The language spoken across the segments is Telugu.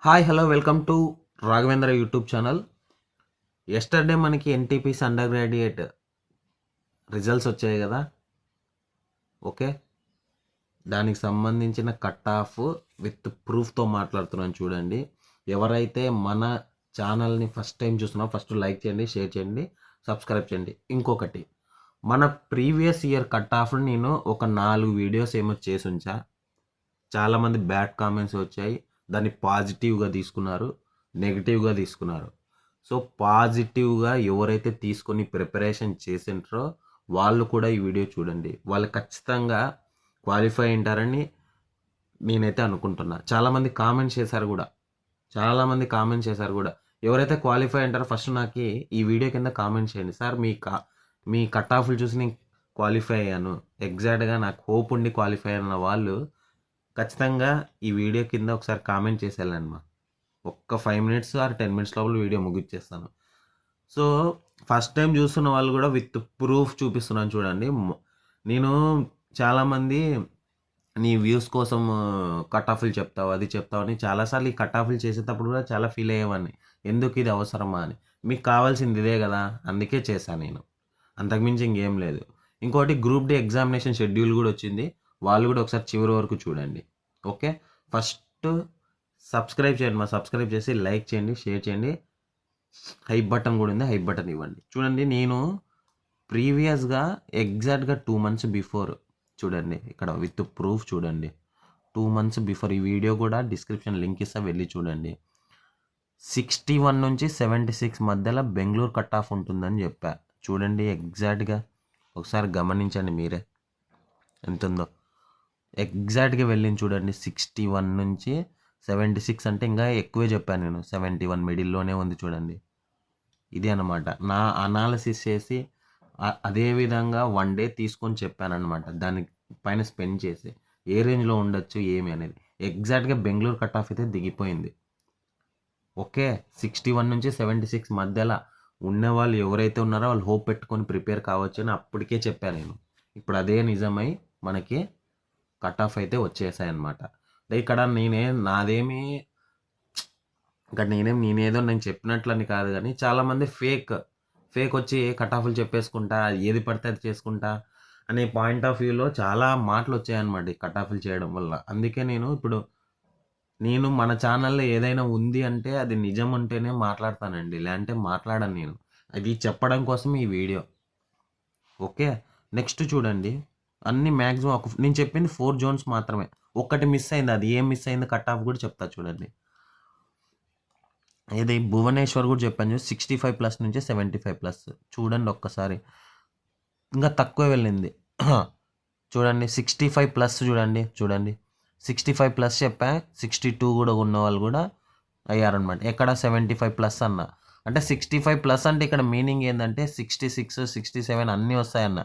Hi hello welcome to Raghavendra YouTube channel. Yesterday మనకి ఎన్టీపీసీ అండర్ గ్రాడ్యుయేట్ రిజల్ట్స్ వచ్చాయి కదా. ఓకే, దానికి సంబంధించిన కట్ ఆఫ్ విత్ ప్రూఫ్తో మాట్లాడుతున్నాను చూడండి. ఎవరైతే మన ఛానల్ని ఫస్ట్ టైం చూస్తున్నారో ఫస్ట్ లైక్ చేయండి, షేర్ చేయండి, సబ్స్క్రైబ్ చేయండి. ఇంకొకటి, మన ప్రీవియస్ ఇయర్ కట్ ఆఫ్ నేను ఒక 4 వీడియోస్ ఏమో చేసి ఉంచా. చాలామంది బ్యాడ్ కామెంట్స్ వచ్చాయి. దాన్ని పాజిటివ్గా తీసుకున్నారు, నెగిటివ్గా తీసుకున్నారు. సో పాజిటివ్గా ఎవరైతే తీసుకొని ప్రిపరేషన్ చేసింటారో వాళ్ళు కూడా ఈ వీడియో చూడండి. వాళ్ళు ఖచ్చితంగా క్వాలిఫై అయింటారని నేనైతే అనుకుంటున్నా. చాలామంది కామెంట్స్ చేశారు కూడా. ఎవరైతే క్వాలిఫై అంటారో ఫస్ట్ నాకు ఈ వీడియో కింద కామెంట్ చేయండి. సార్ మీ కట్ ఆఫ్లు చూసి నేను క్వాలిఫై అయ్యాను, ఎగ్జాక్ట్గా నాకు హోప్ ఉండి క్వాలిఫై అయిన వాళ్ళు ఖచ్చితంగా ఈ వీడియో కింద ఒకసారి కామెంట్ చేసేయాలన్నమా. ఒక్క 5 మినిట్స్ ఆర్ 10 మినిట్స్ లోపల వీడియో ముగిచ్చేస్తాను. సో ఫస్ట్ టైం చూస్తున్న వాళ్ళు కూడా విత్ ప్రూఫ్ చూపిస్తున్నాను చూడండి. నేను చాలామంది నీ వ్యూస్ కోసం కట్ ఆఫ్లు చెప్తావు, అది చెప్తావు అని చాలాసార్లు ఈ కట్ ఆఫ్లు చేసేటప్పుడు కూడా చాలా ఫీల్ అయ్యేవాడిని. ఎందుకు ఇది అవసరమా అని. మీకు కావాల్సింది ఇదే కదా, అందుకే చేశాను నేను, అంతకుమించి ఇంకేం లేదు. ఇంకోటి, గ్రూప్ డి ఎగ్జామినేషన్ షెడ్యూల్ కూడా వచ్చింది. వాళ్ళు కూడా ఒకసారి చివరి వరకు చూడండి. ఓకే, ఫస్ట్ సబ్స్క్రైబ్ చేయండి, సబ్స్క్రైబ్ చేసి లైక్ చేయండి, షేర్ చేయండి. హైప్ బటన్ కూడా ఉంది, హైప్ బటన్ ఇవ్వండి. చూడండి, నేను ప్రీవియస్గా ఎగ్జాక్ట్గా 2 months బిఫోర్ చూడండి, ఇక్కడ విత్ ప్రూఫ్ చూడండి. 2 months బిఫోర్ ఈ వీడియో కూడా డిస్క్రిప్షన్ లింక్ ఇస్తా, వెళ్ళి చూడండి. 61 నుంచి 76 మధ్యలో బెంగళూరు కట్ ఆఫ్ ఉంటుందని చెప్పా. చూడండి ఎగ్జాక్ట్గా ఒకసారి గమనించండి మీరే ఎంత ఉందో. ఎగ్జాక్ట్గా వెళ్ళింది చూడండి. 61 నుంచి 76 అంటే ఇంకా ఎక్కువే చెప్పాను నేను. 71 మిడిల్లోనే ఉంది చూడండి. ఇది అనమాట నా అనాలిసిస్ చేసి అదేవిధంగా 1 day తీసుకొని చెప్పాను అనమాట. దాని పైన స్పెండ్ చేసి ఏ రేంజ్లో ఉండొచ్చు ఏమి అనేది. ఎగ్జాక్ట్గా బెంగళూరు కట్ ఆఫ్ అయితే దిగిపోయింది. ఓకే, 61 నుంచి 76 మధ్యలో ఉన్నవాళ్ళు ఎవరైతే ఉన్నారో వాళ్ళు హోప్ పెట్టుకొని ప్రిపేర్ కావచ్చు అని అప్పటికే చెప్పాను నేను. ఇప్పుడు అదే నిజమై మనకి కట్ ఆఫ్ అయితే వచ్చేసాయి అనమాట. ఇక్కడ నేనేదో నేను చెప్పినట్లని కాదు, కానీ చాలామంది ఫేక్ వచ్చి కట్ ఆఫ్లు చెప్పేసుకుంటా, ఏది పడితే అది చేసుకుంటా అనే పాయింట్ ఆఫ్ వ్యూలో చాలా మాటలు వచ్చాయన్నమాట ఈ కట్ ఆఫ్లు చేయడం వల్ల. అందుకే నేను మన ఛానల్లో ఏదైనా ఉంది అంటే అది నిజం ఉంటేనే మాట్లాడతానండి, లేదంటే మాట్లాడను నేను. అది చెప్పడం కోసం ఈ వీడియో. ఓకే, నెక్స్ట్ చూడండి. అన్ని మ్యాక్సిమం నేను చెప్పింది 4 zones మాత్రమే. ఒక్కటి మిస్ అయింది, అది ఏం మిస్ అయింది కట్ ఆఫ్ కూడా చెప్తా చూడండి. ఇది భువనేశ్వర్ కూడా చెప్పాను, 65+ నుంచి 75+. చూడండి ఒక్కసారి, ఇంకా తక్కువ వెళ్ళింది చూడండి. 65+ చూడండి 65+ చెప్పా. 62 కూడా ఉన్న వాళ్ళు కూడా అయ్యారనమాట. ఎక్కడ 75+ అన్న అంటే 65+ అంటే ఇక్కడ మీనింగ్ ఏంటంటే 66, 67 అన్నీ వస్తాయన్న.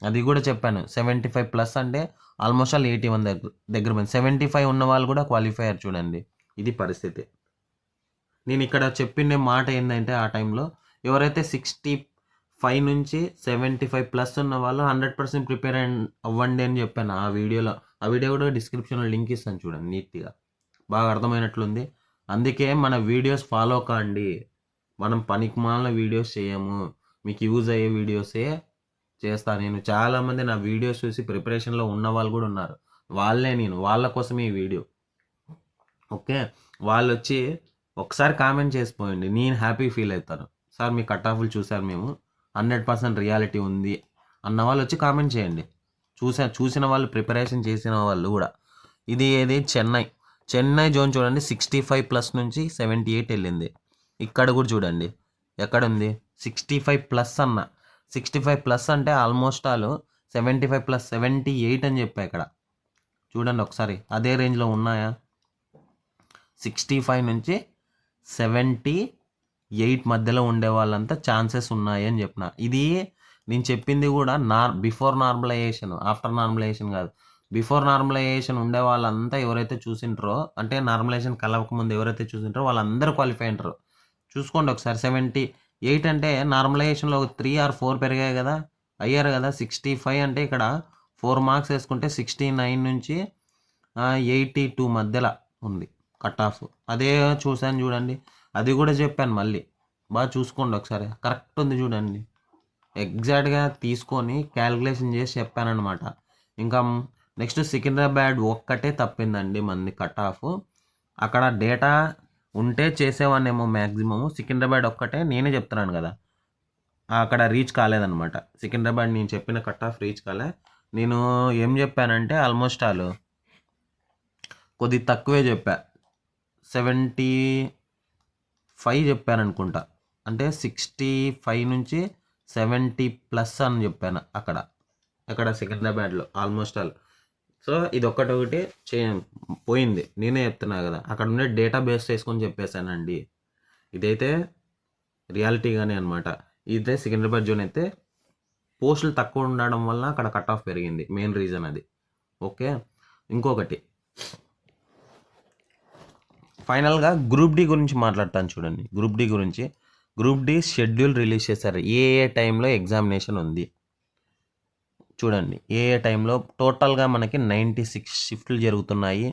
అది కూడా చెప్పాను. 75+ అంటే ఆల్మోస్ట్ ఆల్ 81 దగ్గర పోయింది. 75 ఉన్న వాళ్ళు కూడా క్వాలిఫై అయ్యారు చూడండి. ఇది పరిస్థితి. నేను ఇక్కడ చెప్పిన మాట ఏంటంటే, ఆ టైంలో ఎవరైతే 65 నుంచి 75+ ఉన్న వాళ్ళు 100% ప్రిపేర్ అవ్వండి అని చెప్పాను ఆ వీడియోలో. ఆ వీడియో కూడా డిస్క్రిప్షన్లో లింక్ ఇస్తాను చూడండి, నీట్గా బాగా అర్థమైనట్లుంది. అందుకే మన వీడియోస్ ఫాలో కాండి. మనం పనికిమాలిన వీడియోస్ చేయము, మీకు యూజ్ అయ్యే వీడియోసే చేస్తాను నేను. చాలామంది నా వీడియోస్ చూసి ప్రిపరేషన్లో ఉన్న వాళ్ళు కూడా ఉన్నారు. వాళ్ళ కోసమే ఈ వీడియో. ఓకే, వాళ్ళు వచ్చి ఒకసారి కామెంట్ చేసిపోయింది, నేను హ్యాపీ ఫీల్ అవుతాను. సార్ మీ కట్ ఆఫ్లు చూసారు, మేము 100% రియాలిటీ ఉంది అన్న వాళ్ళు వచ్చి కామెంట్ చేయండి. చూసిన వాళ్ళు, ప్రిపరేషన్ చేసిన వాళ్ళు కూడా. ఇది ఏది చెన్నై జోన్ చూడండి. 65+ నుంచి 78 వెళ్ళింది. ఇక్కడ కూడా చూడండి ఎక్కడుంది, 65+ అన్న. 65+ అంటే ఆల్మోస్ట్ ఆల్ 75+, 78 అని చెప్పా ఇక్కడ. చూడండి ఒకసారి అదే రేంజ్లో ఉన్నాయా. 65 నుంచి 78 మధ్యలో ఉండే వాళ్ళంతా ఛాన్సెస్ ఉన్నాయి అని చెప్పిన. ఇది నేను చెప్పింది కూడా బిఫోర్ నార్మలైజేషన్, ఆఫ్టర్ నార్మలైజేషన్ కాదు. బిఫోర్ నార్మలైజేషన్ ఉండే వాళ్ళంతా ఎవరైతే చూసింటారో, అంటే నార్మలైజేషన్ కలవకముందు ఎవరైతే చూసింటారో వాళ్ళందరూ క్వాలిఫై అయ్యారు. చూసుకోండి ఒకసారి. 78 అంటే నార్మలైజేషన్లో 3 or 4 పెరిగాయి కదా, అయ్యారు కదా. 65 అంటే ఇక్కడ 4 మార్క్స్ వేసుకుంటే 69 నుంచి 82 మధ్యలో ఉంది. Cut off. అదే చూశాను చూడండి, అది కూడా చెప్పాను మళ్ళీ. బాగా చూసుకోండి ఒకసారి, కరెక్ట్ ఉంది చూడండి. ఎగ్జాక్ట్గా తీసుకొని క్యాలిక్యులేషన్ చేసి చెప్పానమాట. ఇంకా నెక్స్ట్ సికింద్రాబాద్ ఒక్కటే తప్పిందండి మంది కట్ ఆఫ్. అక్కడ డేటా ఉంటే చేసేవాన్నేమో మ్యాక్సిమము. సికింద్రాబాద్ ఒక్కటే నేనే చెప్తున్నాను కదా, అక్కడ రీచ్ కాలేదనమాట. సికింద్రాబాద్ నేను చెప్పిన కట్ ఆఫ్ రీచ్ కాలే. నేను ఏం చెప్పానంటే ఆల్మోస్ట్ కొద్ది తక్కువే చెప్పా, 75 చెప్పాను అనుకుంటా. అంటే 65 నుంచి 70+ అని చెప్పాను అక్కడ సికింద్రాబాద్లో ఆల్మోస్ట్ ఆల్. సో ఇది ఒకటి పోయింది, నేనే చెప్తున్నా కదా. అక్కడ ఉండే డేటా బేస్ చేసుకొని చెప్పేశానండి. ఇదైతే రియాలిటీగానే అనమాట. ఇదే సికింద్రాబాద్ జోన్ అయితే పోస్టులు తక్కువ ఉండడం వల్ల అక్కడ కట్ ఆఫ్ పెరిగింది, మెయిన్ రీజన్ అది. ఓకే, ఇంకొకటి ఫైనల్గా గ్రూప్ డి గురించి మాట్లాడతాను చూడండి. గ్రూప్ డి షెడ్యూల్ రిలీజ్ చేశారు, ఏ టైంలో ఎగ్జామినేషన్ ఉంది చూడండి. ఏ టైంలో టోటల్గా మనకి 96 షిఫ్ట్లు జరుగుతున్నాయి.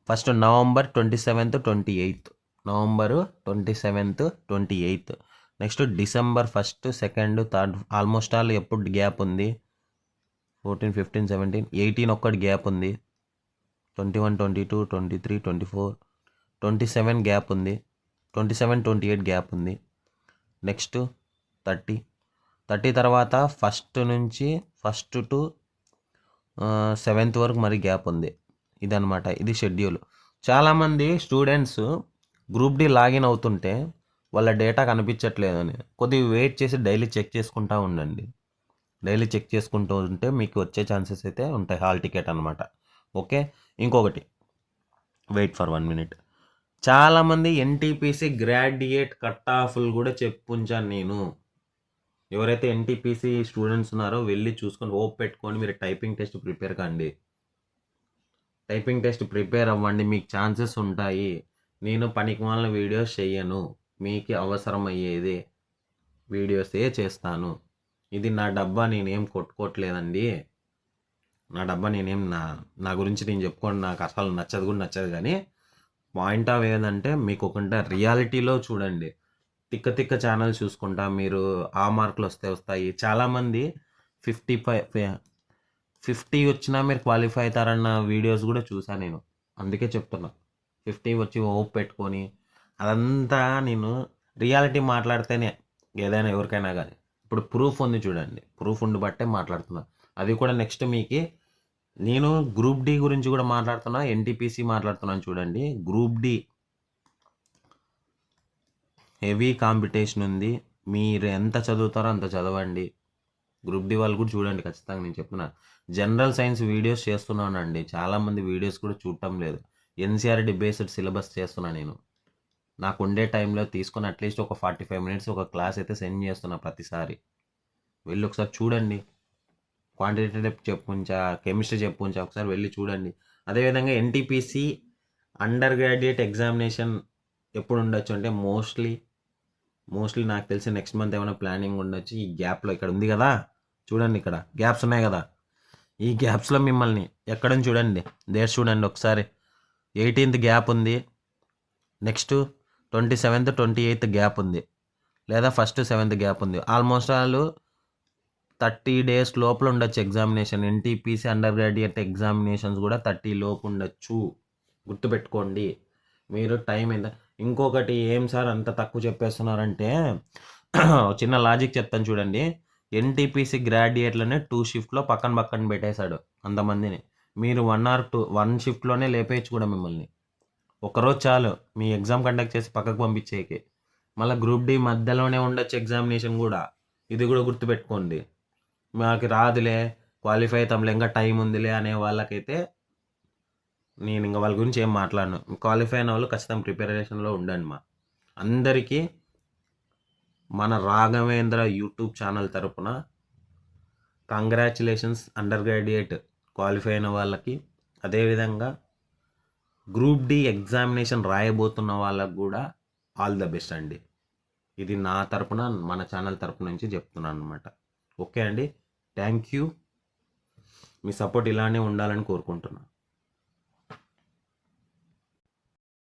First November 27th 28th, November 27th 28th. Next December 1st 2nd 3rd, almost all ఎప్పుడు గ్యాప్ ఉంది, 14 15 17 18 ఒక్కటి గ్యాప్ ఉంది, 21 22 23 24 27 గ్యాప్ ఉంది, 27 28 గ్యాప్ ఉంది. నెక్స్ట్ 30 తర్వాత 1st నుంచి 1st to 7th వరకు మరి గ్యాప్ ఉంది. ఇదనమాట, ఇది షెడ్యూల్. చాలామంది స్టూడెంట్స్ గ్రూప్ డి లాగిన్ అవుతుంటే వాళ్ళ డేటా కనిపించట్లేదని కొద్దిగా వెయిట్ చేసి డైలీ చెక్ చేసుకుంటూ ఉండండి. డైలీ చెక్ చేసుకుంటూ ఉంటే మీకు వచ్చే ఛాన్సెస్ అయితే ఉంటాయి, హాల్ టికెట్ అనమాట. ఓకే, ఇంకొకటి వెయిట్ ఫర్ 1 minute. చాలామంది ఎన్టీపీసీ గ్రాడ్యుయేట్ కట్ ఆఫ్లు కూడా చెప్పుంచాను నేను. ఎవరైతే ఎన్టీపీసీ స్టూడెంట్స్ ఉన్నారో వెళ్ళి చూసుకొని హోప్ పెట్టుకొని మీరు టైపింగ్ టెస్ట్ ప్రిపేర్ కండి. టైపింగ్ టెస్ట్ ప్రిపేర్ అవ్వండి, మీకు ఛాన్సెస్ ఉంటాయి. నేను పనికిమాలిన వీడియోస్ చేయను, మీకు అవసరమయ్యేది వీడియోసే చేస్తాను. ఇది నా డబ్బా, నేనేం కొట్టుకోవట్లేదండి. నా డబ్బా నేనేం నా గురించి నేను చెప్పుకోండి, నాకు అసలు నచ్చదు. కానీ పాయింట్ ఆఫ్ ఏదంటే మీకు ఒకటి రియాలిటీలో చూడండి. తిక్క ఛానల్ చూసుకుంటా మీరు ఆ మార్కులు వస్తాయి. చాలామంది 50 వచ్చినా మీరు క్వాలిఫై అవుతారన్న వీడియోస్ కూడా చూసాను నేను. అందుకే చెప్తున్నా, 50 వచ్చి హోప్ పెట్టుకొని అదంతా. నేను రియాలిటీ మాట్లాడితేనే ఏదైనా ఎవరికైనా కానీ. ఇప్పుడు ప్రూఫ్ ఉంది చూడండి, ప్రూఫ్ ఉండి బట్టే మాట్లాడుతున్నా. అది కూడా నెక్స్ట్ మీకు నేను గ్రూప్ డి గురించి కూడా మాట్లాడుతున్నా, ఎన్టీపీసీ మాట్లాడుతున్నాను చూడండి. గ్రూప్ డి హెవీ కాంపిటీషన్ ఉంది, మీరు ఎంత చదువుతారో అంత చదవండి. గ్రూప్ డి వాళ్ళు కూడా చూడండి ఖచ్చితంగా. నేను చెప్తున్నా, జనరల్ సైన్స్ వీడియోస్ చేస్తున్నానండి, చాలామంది వీడియోస్ కూడా చూడటం లేదు. ఎన్సీఆర్టీ బేస్డ్ సిలబస్ చేస్తున్నా నేను. నాకు ఉండే టైంలో తీసుకొని అట్లీస్ట్ ఒక 45 minutes ఒక క్లాస్ అయితే సెండ్ చేస్తున్నా ప్రతిసారి. వెళ్ళి ఒకసారి చూడండి. క్వాంటిటేటివ్ చెప్పుంచా, కెమిస్ట్రీ చెప్పుంచా, ఒకసారి వెళ్ళి చూడండి. అదేవిధంగా ఎన్టీపీసీ అండర్ గ్రాడ్యుయేట్ ఎగ్జామినేషన్ ఎప్పుడు ఉండొచ్చు అంటే మోస్ట్లీ నాకు తెలిసి నెక్స్ట్ మంత్ ఏమైనా ప్లానింగ్ ఉండొచ్చు. ఈ గ్యాప్లో ఇక్కడ ఉంది కదా చూడండి, ఇక్కడ గ్యాప్స్ ఉన్నాయి కదా, ఈ గ్యాప్స్లో మిమ్మల్ని ఎక్కడని చూడండి, డేట్స్ చూడండి ఒకసారి. 18th గ్యాప్ ఉంది, నెక్స్ట్ 27th 28th గ్యాప్ ఉంది, లేదా 1st 7th గ్యాప్ ఉంది. ఆల్మోస్ట్ ఆల్ 30 days లోపల ఉండొచ్చు examination. NTPC under graduate examinations కూడా 30 లోపు ఉండొచ్చు, గుర్తుపెట్టుకోండి. మీరు టైం ఎంత. ఇంకొకటి ఏం సార్ అంత తక్కువ చెప్పేస్తున్నారంటే చిన్న లాజిక్ చెప్తాను చూడండి. ఎన్టీపీసీ గ్రాడ్యుయేట్లనే 2 షిఫ్ట్లో పక్కన పెట్టేశాడు అంతమందిని. మీరు 1 or 2 1 షిఫ్ట్లోనే లేపేయచ్చు కూడా మిమ్మల్ని. ఒకరోజు చాలు మీ ఎగ్జామ్ కండక్ట్ చేసి పక్కకు పంపించేకి. మళ్ళీ గ్రూప్ డి మధ్యలోనే ఉండొచ్చు ఎగ్జామినేషన్ కూడా, ఇది కూడా గుర్తుపెట్టుకోండి. మాకు రాదులే, క్వాలిఫై అవుతాంలే, ఇంకా టైం ఉందిలే అనే వాళ్ళకైతే నేను ఇంకా వాళ్ళ గురించి ఏం మాట్లాడను. క్వాలిఫై అయిన వాళ్ళు ఖచ్చితంగా ప్రిపరేషన్లో ఉండండి. అందరికీ మన రాఘవేంద్ర యూట్యూబ్ ఛానల్ తరపున కంగ్రాచులేషన్స్ అండర్ గ్రాడ్యుయేట్ క్వాలిఫై అయిన వాళ్ళకి. అదేవిధంగా గ్రూప్ డి ఎగ్జామినేషన్ రాయబోతున్న వాళ్ళకు కూడా ఆల్ ద బెస్ట్ అండి. ఇది నా తరపున, మన ఛానల్ తరపు నుంచి చెప్తున్నాను అనమాట. ఓకే అండి, థ్యాంక్ యూ. మీ సపోర్ట్ ఇలానే ఉండాలని కోరుకుంటున్నాను.